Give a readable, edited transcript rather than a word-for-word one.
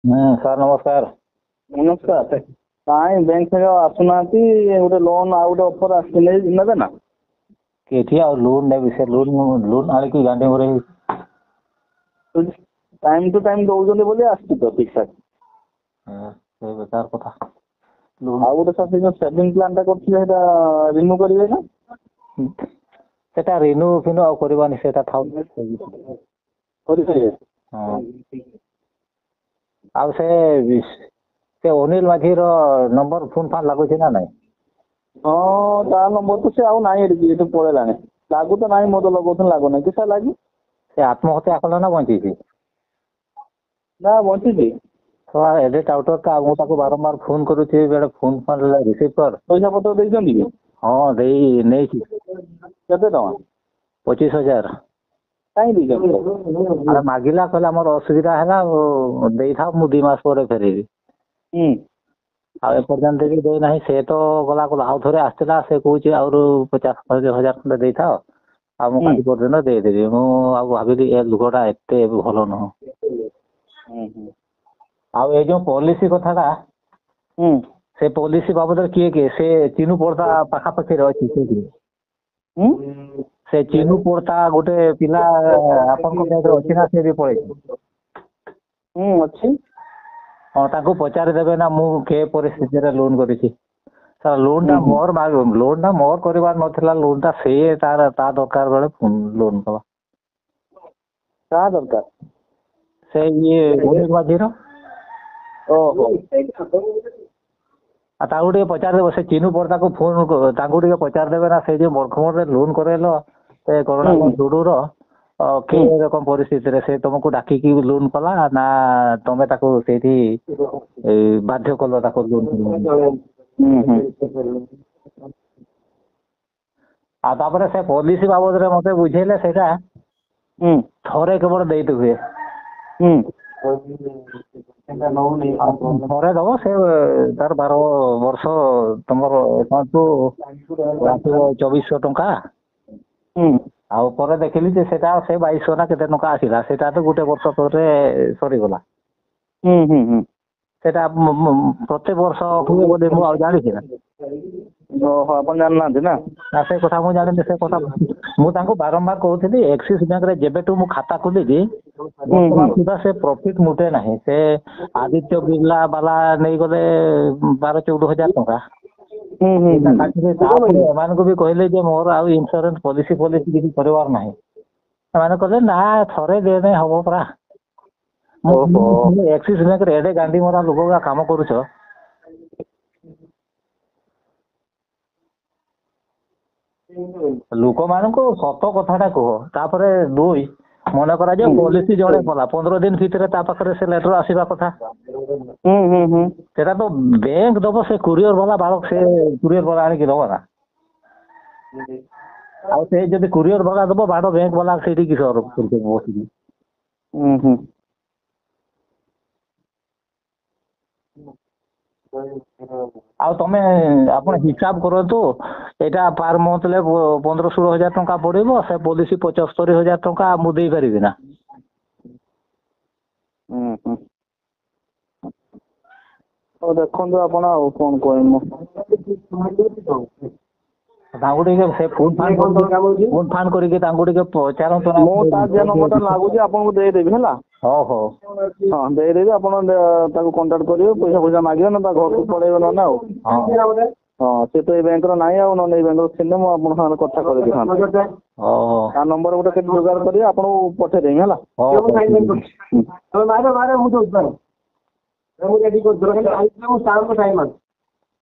Sir ନମସ୍କାର। ନମସ୍କାର। କାଇଁ ବ୍ୟାଙ୍କ ଫେଙ୍କ ଆସୁନାହାନ୍ତି, ଗୋଟେ ଲୋନ୍ ଆଉ ଗୋଟେ ଅଫର ଆସିଛି ନେବେ ନା? କେଠି ଆଉ ଲୋନ୍ ନେବି? ସେ ଲୋନ୍ ଆଣିକି ଗାଣ୍ଡି ମରେଇ ଟାଇମ୍ ଟୁ ଟାଇମ୍ ଦଉଛନ୍ତି ବୋଲି ଆସିଛି ତ ଠିକ୍ ଠାକ୍। ସେ ବେକାର କଥା। ଆଉ ଗୋଟେ ସାର୍ ସେ ଯୋଉ ସେଭିଂ ପ୍ଲାନ୍ ଟା କରିଥିଲେ ସେଟା ରିନ୍ୟୁ କରିବେ ନା? ସେଟା ରିନ୍ୟୁ ଫିନ୍ୟୁ ଆଉ କରିବାନି, ସେଟା ଥାଉ। କରିପାରିବେ? ହଁ। ଆଉ ସେ ଅନିଲ ମାଝିର ନମ୍ବର ଫୋନ୍ ଫାନ୍ ଲାଗୁଛି ନା ନାଇଁ? ହଁ, ତା ନମ୍ବର ତ ସେ ଆଉ ନାହିଁ, ଏଠୁ ପଳେଇଲାଣି। ଲାଗୁ ତ ନାହିଁ, ମୁଁ ତ ଲଗଉଥିଲି ଲାଗୁନାହିଁ। କି ସାର୍ ଲାଗି? ସେ ଆତ୍ମହତ୍ୟା କଲା ନା ବଞ୍ଚିଛି? ନା, ବଞ୍ଚିଛି। ଏଡେ ଟାଉଟରଟା, ମୁଁ ତାକୁ ବାରମ୍ବାର ଫୋନ୍ କରୁଛି, ବେଳେ ଫୋନ୍ ଫାନ୍ ରିସିଭ୍ କର। ପଇସା ପତ୍ର ଦେଇଛନ୍ତି କି? ହଁ, ନେଇଛି। କେତେ ଟଙ୍କା? 25,000। କାଇଁ ଦେଇଛନ୍ତି? ଆରେ ମାଗିଲା, କହିଲା ମୋର ଅସୁବିଧା ହେଲା, ଦେଇଥାଅ, ମୁଁ 2 ମାସ ପରେ ଫେରେଇବି। ଆଉ ଏପର୍ଯ୍ୟନ୍ତ ବି ଦେଇନାହିଁ। ସେ ତ ଗଲା ଆଉ ଥରେ ଆସିଥିଲା, ସେ କହୁଛି ଆହୁରି 50,000 ଖଣ୍ଡେ ଦେଇଥାଅ, ଆଉ ମୁଁ କାଲି ପରଦିନ ଦେଇଦେବି। ମୁଁ ଆଉ ଭାବିଲି ଏ ଲୋକଟା ଏତେ ଭଲ ନୁହଁ। ଆଉ ଏଇ ଯୋଉ ପଲିସି କଥାଟା, ସେ ପଲିସି ବାବଦରେ କିଏ ସେ ଚିନୁ ପଡତା ପାଖାପାଖିରେ ଅଛି ସେଇଠି? ସେ ଚିନୁ ପଡତା ଗୋଟେ ପିଲା ଆପଣଙ୍କ ବ୍ୟାଙ୍କରେ ଅଛି ନା ସେ ବି ପଳେଇଛି? ଅଛି। ହଁ, ତାଙ୍କୁ ପଚାରି ଦେବେ ନା ମୁଁ କେ ପରିସ୍ଥିତିରେ ଲୋନ୍ କରିଛି। ଲୋନ୍ଟା ମୋର କରିବାର ନଥିଲା। ଲୋନ୍ଟା ସିଏ ତା ଦରକାର ବେଳେ ଲୋନ୍ କଲା। କାହା ଦରକାର? ସେ ଅନିଲ ମାଝିର। ଓହୋ। ଆଉ ତାଙ୍କୁ ଟିକେ ପଚାରିଦେବ, ସେ ଚିନୁ ପଡତାକୁ ତାଙ୍କୁ ଟିକେ ପଚାରିଦେବେ ନା, ସେ ଯୋଉ ମରଖମରେ ଲୋନ୍ କରେଇଲ ସେ କରୁଣା ଟୁଡୁର କି ରକମ ପରିସ୍ଥିତିରେ ସେ ତମକୁ ଡାକିକି ଲୋନ୍ କଲା ନା ତମେ ତାକୁ ସେଇଠି ବାଧ୍ୟ କଲ ତାକୁ ଲୋନ୍? ଆଉ ତାପରେ ସେ ପଲିସି ବାବଦରେ ମତେ ବୁଝେଇଲେ, ସେଇଟା ଥରେ କେବଳ ଦେଇତେ ହୁଏ। ଥରେ ଦବ, ସେ ତାର 12 ବର୍ଷ ତମର ଏକାଉଣ୍ଟକୁ ଆସିବ 2400 ଟଙ୍କା। ଆଉ ପରେ ଦେଖିଲି ଯେ ସେଟା ସେ 2200 ନା କେତେ ଟଙ୍କା ଆସିଲା। ସେଟା ତ ଗୋଟେ ବର୍ଷ ପରେ ସରିଗଲା। ସେଟା ପ୍ରତ୍ୟେକ ବର୍ଷ ହୁଏ ବୋଲି ମୁଁ ଆଉ ଜାଣିଛି ନା? ଓହୋ, ଆପଣ ଜାଣିନାହାନ୍ତି ନା? ସେ କଥା ମୁଁ ଜାଣିନି। ସେ କଥା ମୁଁ ତାଙ୍କୁ ବାରମ୍ବାର କହୁଥିଲି, ଏକ୍ସିସ୍ ବ୍ୟାଙ୍କରେ ଯେବେଠୁ ମୁଁ ଖାତା ଖୋଲିଛି ବର୍ତ୍ତମାନ ସୁଦ୍ଧା ସେ ପ୍ରଫିଟ୍ ମୋଟେ ନାହିଁ। ସେ ଆଦିତ୍ୟ ବିର୍ଲା ବାଲା ନେଇଗଲେ 12-14 ହଜାର ଟଙ୍କା। ତାପରେ ଏମାନଙ୍କୁ ବି କହିଲେ ଯେ ମୋର ଆଉ ଇନ୍ସୁରାନ୍ସ ପଲିସି କିଛି କରିବାର ନାହିଁ। ସେମାନେ କହିଲେ ନା, ଥରେ ଦେଲେ ହବ ପରା। ଏକ୍ସିସ୍ ବ୍ୟାଙ୍କରେ ଏଡେ ଗାଣ୍ଡି ମରା ଲୋକ କାମ କରୁଛ, ଲୋକମାନଙ୍କୁ ସତ କଥାଟା କୁହ। ତାପରେ 2, ମନେ କରାଯାଉ ପଲିସି ଜଣେ କଲା, 15 ଦିନ ଭିତରେ ତା ପାଖରେ ସେ ଲେଟର ଆସିବା କଥା। ସେଟା ତ ବ୍ୟାଙ୍କ ଦବ, ସେ କୁରିୟର ବାଲା ସେ କୁରିୟର ବାଲା ଆଣିକି ଦବ ନା? ଆଉ ସେ ଯଦି କୁରିୟର ବାଲା ଦବ, ବ୍ୟାଙ୍କ ବାଲା ସେଇଠି କିସ ବସିକି? ଆଉ ଆପଣ ହିସାବ କରନ୍ତୁ, ଏଇଟା ପାର ମନ୍ଥରେ 15-16 ହଜାର ଟଙ୍କା ପଡିବ। ସେ ପଲିସି 75,000 ଟଙ୍କା ମୁଁ ଦେଇପାରିବି ନା? ହଉ, ଦେଖନ୍ତୁ ଆପଣ, ଆଉ କଣ କହିବି? ତାଙ୍କୁ ଟିକେ ସେ ଫୋନ୍ ଫାନ୍ କରିକି ତାଙ୍କୁ ଟିକେ ପଚାରନ୍ତୁ ନା। ମୁଁ ତା ନମ୍ବରଟା ଲାଗୁଛି, ଆପଣଙ୍କୁ ଦେଇଦେବି ହେଲା। ହଉ। ହଁ, ଦେଇଦେବି। ଆପଣ ତାକୁ କଣ୍ଟାକ୍ଟ କରିବେ, ପଇସା ମାଗିବେ ନା ତା ଘରକୁ ପଳେଇବେ ନହେଲେ ଆଉ। ହଁ, ସେ ତ ଏଇ ବ୍ୟାଙ୍କର ନାହିଁ ଆଉ, ନହେଲେ ଏଇ ବ୍ୟାଙ୍କର ଥିଲେ ମୁଁ ଆପଣଙ୍କ ସାଙ୍ଗରେ କଥା କରିଦେଇଥାନ୍ତି। ତା ନମ୍ବର ଗୋଟେ କେତେ ଯୋଗାଡ଼ କରିବେ, ଆପଣଙ୍କୁ ପଠେଇଦେବି ହେଲା।